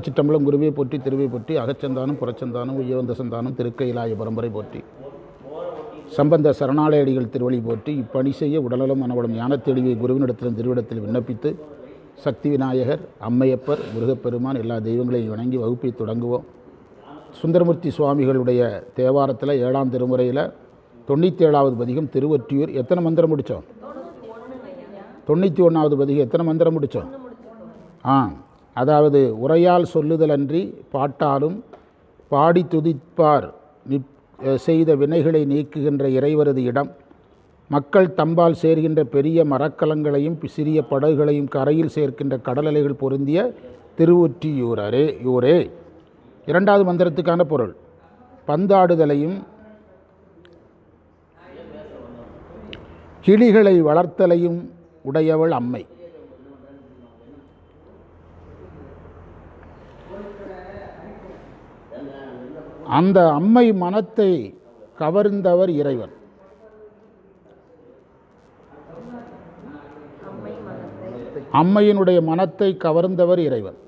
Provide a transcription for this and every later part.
சிற்றம்பலம் குருவை போற்றி திருவை போற்றி அகச்சந்தானம் புறச்சந்தானம் உயவந்த சந்தானம் திருக்கையிலாய பரம்பரை போற்றி சம்பந்த சரணாலயடிகள் திருவழி போற்றி இப்பணி செய்ய உடலலம் மனவளம் ஞானத்தெளிவை குருவினிடத்திலும் திருவிடத்தில் விண்ணப்பித்து சக்தி விநாயகர் அம்மையப்பர் முருகப்பெருமான் எல்லா தெய்வங்களையும் வணங்கி வகுப்பை தொடங்குவோம். சுந்தரமூர்த்தி சுவாமிகளுடைய தேவாரத்தில் 7ஆம் திருமுறையில் 97வது பதிகம் திருவொற்றியூர். எத்தனை மந்திரம் முடித்தோம்? 91வது பதிகம் எத்தனை மந்திரம் முடித்தோம்? அதாவது உரையால் சொல்லுதலன்றி பாட்டாலும் பாடி துதிப்பார் செய்த வினைகளை நீக்குகின்ற இறைவரது இடம், மக்கள் தம்பால் சேர்கின்ற பெரிய மரக்கலங்களையும் சிறிய படகுகளையும் கரையில் சேர்க்கின்ற கடலலைகள் பொருந்திய திருவொற்றியூரே. 2வது மந்திரத்துக்கான பொருள் பந்தாடுதலையும் கிளிகளை வளர்த்தலையும் உடையவள் அம்மை. அந்த அம்மை மனத்தை கவர்ந்தவர் இறைவன். அம்மையினுடைய மனத்தை கவர்ந்தவர் இறைவன்.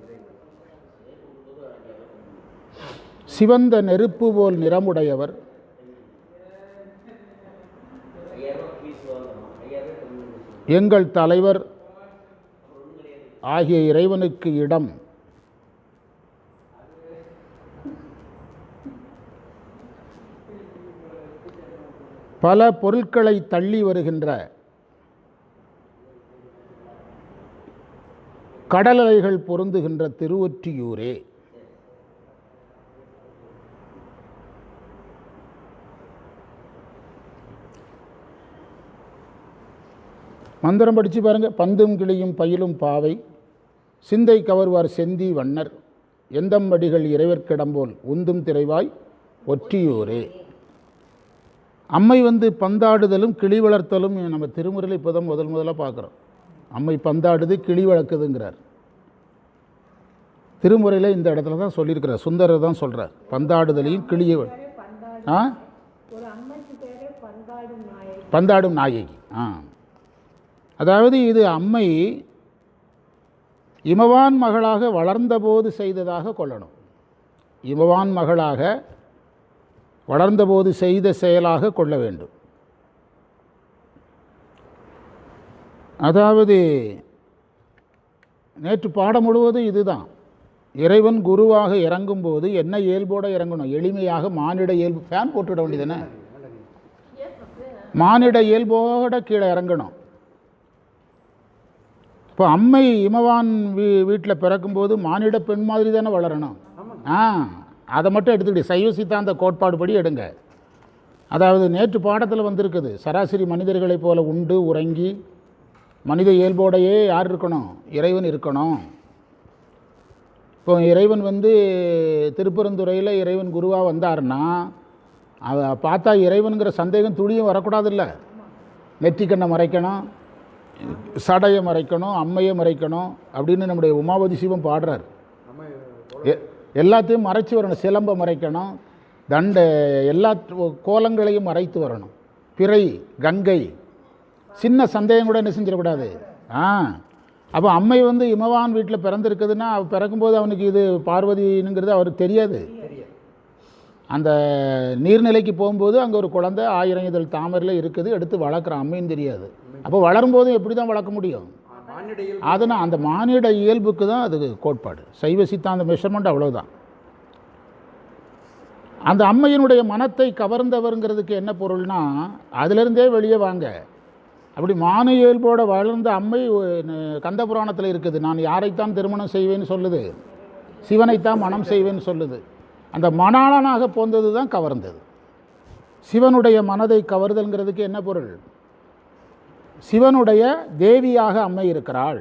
சிவந்த நெருப்பு போல் நிறமுடையவர், எங்கள் தலைவர் ஆகிய இறைவனுக்கு இடம் பல பொருட்களை தள்ளி வருகின்ற கடலலைகள் பொருந்துகின்ற திருவொற்றியூரே. மந்திரம் படித்து பாருங்கள். பந்தும் கிளியும் பயிலும் பாவை சிந்தை கவர்வார் செந்தி வண்ணர் எந்தம்படிகள் இறைவர்க்கிடம்போல் உந்தும் திரைவாய் ஒற்றியூரே. அம்மை பந்தாடுதலும் கிளி வளர்த்தலும் நம்ம திருமுறையில் இப்போ தான் முதலாக பார்க்குறோம். அம்மை பந்தாடுது கிளி வளர்க்குதுங்கிறார். திருமுறையில் இந்த இடத்துல தான் சொல்லியிருக்கிறார். சுந்தரர் தான் சொல்கிறார் பந்தாடுதலையும் கிளியை பந்தாடும் நாயகி. அதாவது இது அம்மை இமவான் மகளாக வளர்ந்தபோது செய்ததாக கொள்ளணும். இமவான் மகளாக வளர்ந்தபோது செய்த செயலாக கொள்ள வேண்டும். அதாவது நேற்று பாடம் முழுவதும் இதுதான். இறைவன் குருவாக இறங்கும்போது என்ன இயல்போடு இறங்கணும்? எளிமையாக மானிட இயல்பு. ஃபேன் போட்டுவிட வேண்டியதானே? மானிட இயல்போட கீழே இறங்கணும். இப்போ அம்மை இமவான் வீட்டில் பிறக்கும்போது மானிட பெண் மாதிரி தானே வளரணும். அதை மட்டும் எடுத்துக்கிட்டு சைவ சித்தாந்த கோட்பாடு படி எடுங்க. அதாவது நேற்று பாடத்தில் வந்திருக்குது, சராசரி மனிதர்களைப் போல உண்டு உறங்கி மனித இயல்போடையே யார் இருக்கணும்? இறைவன் இருக்கணும். இப்போ இறைவன் திருப்பரந்துறையில் இறைவன் குருவாக வந்தார்னா அதை பார்த்தா இறைவனுங்கிற சந்தேகம் துளியும் வரக்கூடாதுல்ல. நெற்றிக்கண்ணை மறைக்கணும், சடையை மறைக்கணும், அம்மையை மறைக்கணும் அப்படின்னு நம்முடைய உமாபதி சிவம் பாடுறார். எல்லாத்தையும் மறைச்சி வரணும். சிலம்பை மறைக்கணும், தண்டை எல்லா கோலங்களையும் மறைத்து வரணும். பிறை கங்கை சின்ன சந்தேகம் கூட என்ன செஞ்சிடக்கூடாது. அப்போ அம்மை இமவான் வீட்டில் பிறந்திருக்குதுன்னா அவள் பிறக்கும்போது அவனுக்கு இது பார்வதினுங்கிறது அவருக்கு தெரியாது. அந்த நீர்நிலைக்கு போகும்போது அங்கே ஒரு குழந்தை 1000 இதழ் தாமரையில் இருக்குது, எடுத்து வளர்க்குறான். அம்மையும் தெரியாது. அப்போ வளரும்போதும் எப்படி தான் வளர்க்க முடியும்? அதனால் அந்த மானிட இயல்புக்கு தான் அது கோட்பாடு. சைவ சித்தாந்த மெஷர்மெண்ட் அவ்வளோதான். அந்த அம்மையினுடைய மனத்தை கவர்ந்தவருங்கிறதுக்கு என்ன பொருள்னா, அதிலிருந்தே வெளியே வாங்க. அப்படி மான இயல்போடு வளர்ந்த அம்மை கந்த புராணத்தில் இருக்குது. நான் யாரைத்தான் திருமணம் செய்வேன்னு சொல்லுது? சிவனைத்தான் மனம் செய்வேன்னு சொல்லுது. அந்த மணாளனாக போந்தது தான் கவர்ந்தது. சிவனுடைய மனதை கவர்தல்ங்கிறதுக்கு என்ன பொருள்? சிவனுடைய தேவியாக அம்மை இருக்கிறாள்.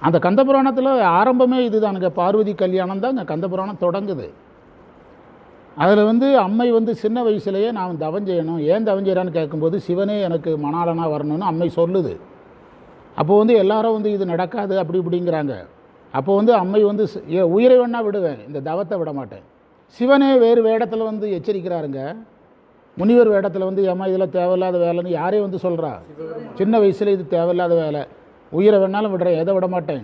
அந்த கந்தபுராணத்தில் ஆரம்பமே இதுதானுங்க. பார்வதி கல்யாணம் தான் அங்கே கந்தபுராணம் தொடங்குது. அதில் அம்மை சின்ன வயசுலேயே நான் தவம் செய்யணும். ஏன் தவம் செய்கிறான்னு கேட்கும்போது சிவனே எனக்கு மணாளனாக வரணும்னு அம்மை சொல்லுது. அப்போது எல்லாரும் இது நடக்காது அப்படி இப்படிங்கிறாங்க. அப்போ அம்மை உயிரை வேணா விடுவேன், இந்த தவத்தை விட மாட்டேன். சிவனே வேறு வேடத்தில் எச்சரிக்கிறாருங்க. முனிவர் வேடத்தில் ஏமா இதெல்லாம் தேவையில்லாத வேலைன்னு யாரே சொல்கிறா? சின்ன வயசில் இது தேவையில்லாத வேலை, உயிரை வேணாலும் விடுறேன், எதை விட மாட்டேன்.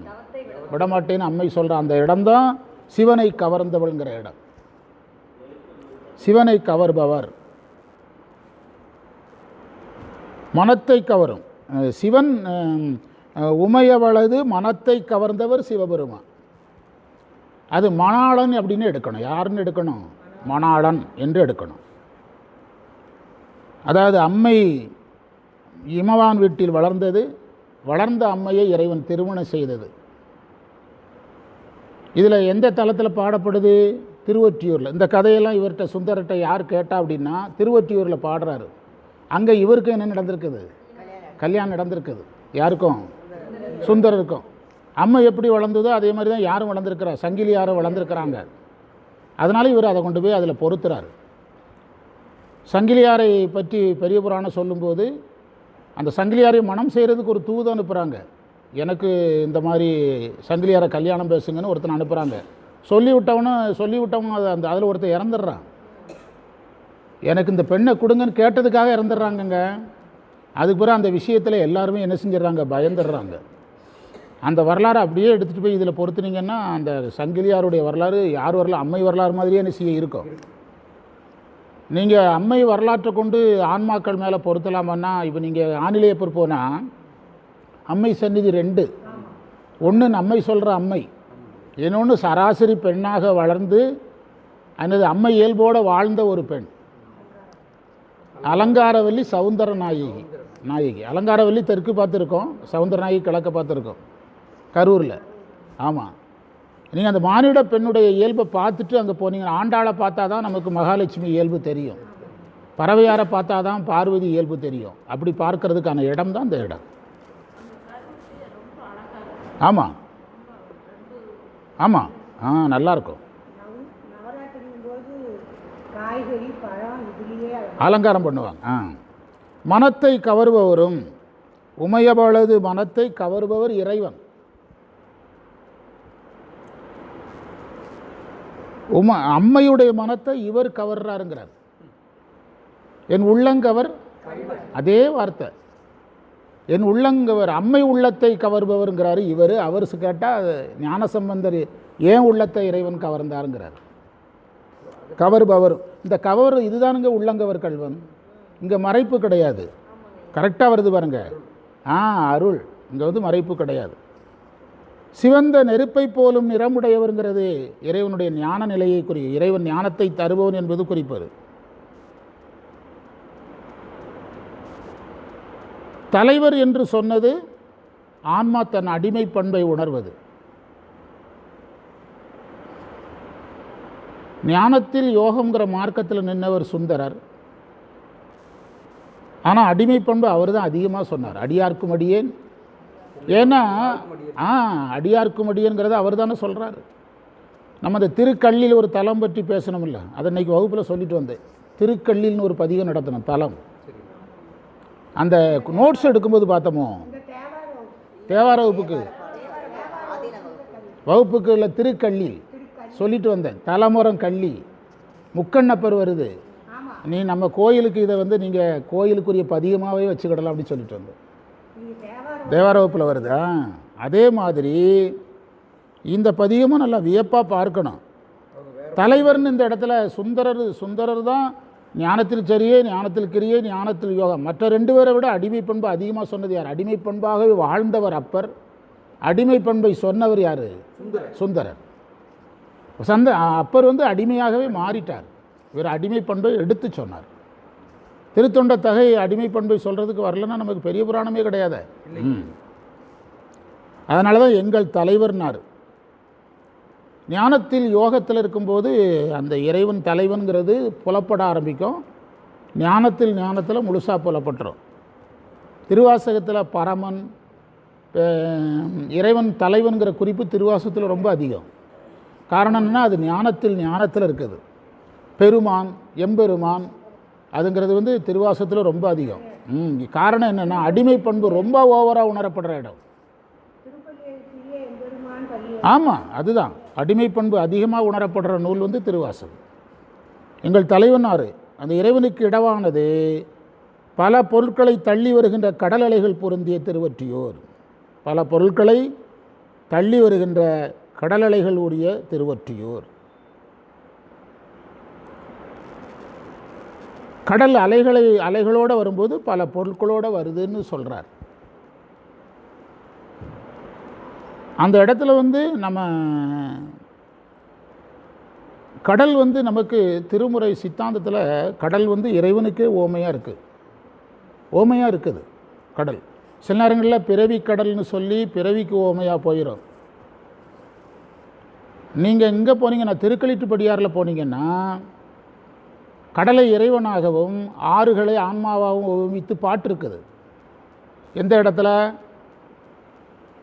விடமாட்டேன்னு அம்மை சொல்கிற அந்த இடம்தான் சிவனை கவர்ந்தவள்ங்கிற இடம். சிவனை கவர்பவர், மனத்தை கவரும் சிவன். உமையவளது மனத்தை கவர்ந்தவர் சிவபெருமான். அது மணாளன் அப்படின்னு எடுக்கணும். யாருன்னு எடுக்கணும்? மணாளன் என்று எடுக்கணும். அதாவது அம்மை இமவான் வீட்டில் வளர்ந்தது, வளர்ந்த அம்மையை இறைவன் திருமணம் செய்தது. இதில் எந்த தளத்தில் பாடப்படுது? திருவொற்றியூரில். இந்த கதையெல்லாம் இவர்கிட்ட சுந்தரர்கிட்ட யார் கேட்டா அப்படின்னா திருவொற்றியூரில் பாடுறாரு. அங்கே இவருக்கும் என்ன நடந்திருக்குது? கல்யாணம் நடந்திருக்குது. யாருக்கும்? சுந்தரருக்கும். அம்மை எப்படி வளர்ந்ததோ அதே மாதிரி தான் யாரும் வளர்ந்துருக்கிறா, சங்கிலி யாரும் வளர்ந்துருக்கிறாங்க. அதனால இவர் அதை கொண்டு போய் அதில் பொறுத்துறாரு. சங்கிலியாரை பற்றி பெரிய புராணம் சொல்லும்போது அந்த சங்கிலியாரை மனம் செய்கிறதுக்கு ஒரு தூது அனுப்புகிறாங்க. எனக்கு இந்த மாதிரி சங்கிலியாரை கல்யாணம் பேசுங்கன்னு ஒருத்தனை அனுப்புகிறாங்க. சொல்லிவிட்டவனும் அந்த அதில் ஒருத்தர் இறந்துடுறான். எனக்கு இந்த பெண்ணை கொடுங்கன்னு கேட்டதுக்காக இறந்துடுறாங்கங்க. அதுக்கு பிறகு அந்த விஷயத்தில் எல்லாருமே என்ன செஞ்சிடறாங்க? பயந்துடுறாங்க. அந்த வரலாறு அப்படியே எடுத்துகிட்டு போய் இதில் பொறுத்துனீங்கன்னா அந்த சங்கிலியாருடைய வரலாறு யார் வரலாறு? அம்மை வரலாறு மாதிரியே என்ன செய்ய இருக்கும். நீங்கள் அம்மை வரலாற்றை கொண்டு ஆன்மாக்கள் மேலே பொருத்தலாமன்னா, இப்போ நீங்கள் ஆணிலேயப்பர் போனால் அம்மை சந்நிதி 2. ஒன்று அம்மை சொல்கிற அம்மை, இன்னொன்று சராசரி பெண்ணாக வளர்ந்து அல்லது அம்மை இயல்போடு வாழ்ந்த ஒரு பெண். அலங்காரவல்லி சவுந்தர நாயகி. அலங்காரவல்லி தெற்கு பார்த்துருக்கோம், சவுந்தர நாயகி கிழக்க பார்த்துருக்கோம் கரூரில். ஆமாம், நீங்கள் அந்த மானிட பெண்ணுடைய இயல்பை பார்த்துட்டு அங்கே போனீங்கன்னா ஆண்டாளை பார்த்தா தான் நமக்கு மகாலட்சுமி இயல்பு தெரியும், பறவையாரை பார்த்தா தான் பார்வதி இயல்பு தெரியும். அப்படி பார்க்கறதுக்கான இடம் தான் இந்த இடம். ஆமாம் ஆமாம், நல்லாயிருக்கும். அலங்காரம் பண்ணுவாங்க. மனத்தை கவர்பவரும், உமையவளது மனத்தை கவர்பவர் இறைவன். அம்மையுடைய மனத்தை இவர் கவர்றாருங்கிறார். என் உள்ளங்கவர், அதே வார்த்தை, என் உள்ளங்கவர். அம்மை உள்ளத்தை கவர்பவருங்கிறாரு இவர். அவர் கேட்டால் ஞானசம்பந்தர் ஏன் உள்ளத்தை இறைவன் கவர்ந்தாருங்கிறார். கவர்பவர், இந்த கவர் இதுதானுங்க உள்ளங்கவர் கல்வன். இங்கே மறைப்பு கிடையாது. கரெக்டாக வருது பாருங்க. அருள். இங்கே வந்து மறைப்பு கிடையாது. சிவந்த நெருப்பை போலும் நிறமுடையவருங்கிறது இறைவனுடைய ஞான நிலையை குறிக்கும். இறைவன் ஞானத்தை தருபவன் என்பது குறிப்பது. தலைவர் என்று சொன்னது ஆன்மா தன் அடிமை பண்பை உணர்வது. ஞானத்தில் யோகங்கிற மார்க்கத்தில் நின்றவர் சுந்தரர். ஆனால் அடிமை பண்பு அவர் தான் அதிகமாக சொன்னார். அடியார்க்கும் அடியேன். ஏன்னா அடியார்க்கும் அடியேங்கிறத அவர் தானே சொல்கிறார். நம்ம அந்த திருக்கல்லில் ஒரு தலம் பற்றி பேசணும்ல, அதை இன்னைக்கு வகுப்பில் சொல்லிட்டு வந்தேன். திருக்கல்லில்னு ஒரு பதிகம் நடத்தணும் தலம். அந்த நோட்ஸ் எடுக்கும்போது பார்த்தோமோ, தேவார வகுப்புக்கு இல்லை திருக்கல்லில் சொல்லிட்டு வந்தேன். தலைமுறம் கள்ளி முக்கண்ணப்பர் வருது. நீ நம்ம கோயிலுக்கு இதை வந்து நீங்கள் கோயிலுக்குரிய பதிகமாகவே வச்சுக்கிடலாம் அப்படின்னு சொல்லிட்டு வந்தேன். தேவார வகுப்பில் வருது. அதே மாதிரி இந்த பதிகமும் நல்லா வியப்பாக பார்க்கணும். தலைவர்னு இந்த இடத்துல சுந்தரர் தான் ஞானத்தில் சரியே, ஞானத்தில் கிரியே, ஞானத்தில் யோகம். மற்ற 2 பேரை விட அடிமை பண்பு அதிகமாக சொன்னது யார்? அடிமை பண்பாகவே வாழ்ந்தவர் அப்பர். அடிமை பண்பை சொன்னவர் யார்? சுந்தரர். அப்பர் வந்து அடிமையாகவே மாறிட்டார். இவர் அடிமை பண்பை எடுத்து சொன்னார். திருத்தொண்ட தகை அடிமை பண்பை சொல்கிறதுக்கு வரலன்னா நமக்கு பெரிய புராணமே கிடையாது. அதனால தான் எங்கள் தலைவர்னார். ஞானத்தில் யோகத்தில் இருக்கும்போது அந்த இறைவன் தலைவன்கிறது புலப்பட ஆரம்பிக்கும். ஞானத்தில் முழுசாக புலப்பட்டுரும். திருவாசகத்தில் பரமன் இறைவன் தலைவன்கிற குறிப்பு திருவாசகத்தில் ரொம்ப அதிகம். காரணம்னா அது ஞானத்தில் இருக்குது. பெருமான், எம்பெருமான் அதுங்கிறது வந்து திருவாசகத்தில் ரொம்ப அதிகம். காரணம் என்னென்னா அடிமை பண்பு ரொம்ப ஓவராக உணரப்படுற இடம். ஆமாம், அதுதான் அடிமை பண்பு அதிகமாக உணரப்படுற நூல் வந்து திருவாசகம். எங்கள் தலைவனார் அந்த இறைவனுக்கு இடவானது பல பொருட்களை தள்ளி வருகின்ற கடல் அலைகள் பொருந்திய திருவொற்றியூர். பல பொருட்களை தள்ளி வருகின்ற கடல் அலைகள் உரிய திருவொற்றியூர். கடல் அலைகளோடு வரும்போது பல பொருட்களோடு வருதுன்னு சொல்கிறார். அந்த இடத்துல நம்ம கடல் நமக்கு திருமுறை சித்தாந்தத்தில் கடல் இறைவனுக்கே ஓமையாக இருக்குது கடல். சில நேரங்களில் பிறவி கடல்னு சொல்லி பிறவிக்கு ஓமையாக போயிடும். நீங்கள் இங்கே போனீங்கன்னா திருக்களிட்டுப்படியாரில் போனீங்கன்னா கடலை இறைவனாகவும் ஆறுகளை ஆன்மாவாகவும் ஓமித்து பாட்டு இருக்குது. எந்த இடத்துல?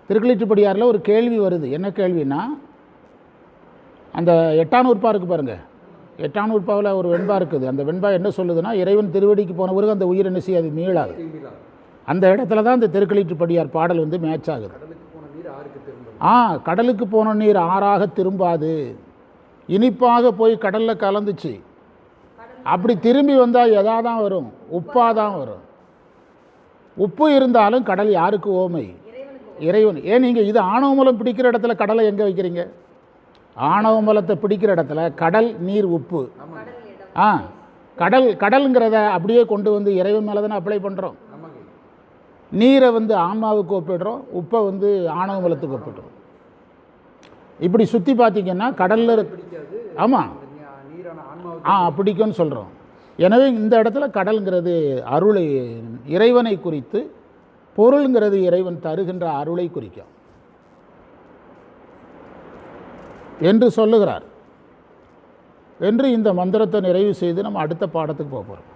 திருக்களிட்டுப்படியாரில் ஒரு கேள்வி வருது. என்ன கேள்வின்னா, அந்த எட்டானூர்பா இருக்குது பாருங்கள், எட்டானூர்பாவில் ஒரு வெண்பா இருக்குது. அந்த வெண்பா என்ன சொல்லுதுன்னா, இறைவன் திருவடிக்கு போன பிறகு அந்த உயிர் என்ன செய்யாது, மீளாது. அந்த இடத்துல தான் இந்த திருக்களிட்டுப்படியார் பாடல் மேட்ச் ஆகுது. கடலுக்கு போன நீர் ஆறாக திரும்பாது, இனிப்பாக போய் கடலில் கலந்துச்சு, அப்படி திரும்பி வந்தால் எதா தான் வரும், உப்பாக தான் வரும். உப்பு இருந்தாலும் கடல் யாருக்கு ஓமை? இறைவன். ஏன் நீங்கள் இது ஆணவ மலம் பிடிக்கிற இடத்துல கடலை எங்கே வைக்கிறீங்க? ஆணவ மலத்தை பிடிக்கிற இடத்துல கடல் நீர் உப்பு. கடல்ங்கிறத அப்படியே கொண்டு இறைவன் மேலே தானே அப்ளை பண்ணுறோம். நீரை ஆன்மாவுக்கு ஒப்பிடுறோம், உப்பை ஆணவ மலத்துக்கு ஒப்பிடுறோம். இப்படி சுற்றி பார்த்தீங்கன்னா கடலில் ஆமாம் பிடிக்கும்னு சொல்கிறோம். எனவே இந்த இடத்துல கடல்ங்கிறது அருளை, இறைவனை குறித்து, பொருள்ங்கிறது இறைவன் தருகின்ற அருளை குறிக்கும் என்று சொல்லுகிறார். என்று இந்த மந்திரத்தை நிறைவு செய்து நம்ம அடுத்த பாடத்துக்கு போக போகிறோம்.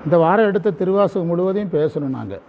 இந்த வாரம் எடுத்த திருவாசகம் முழுவதையும் பேசணும் நாங்கள்.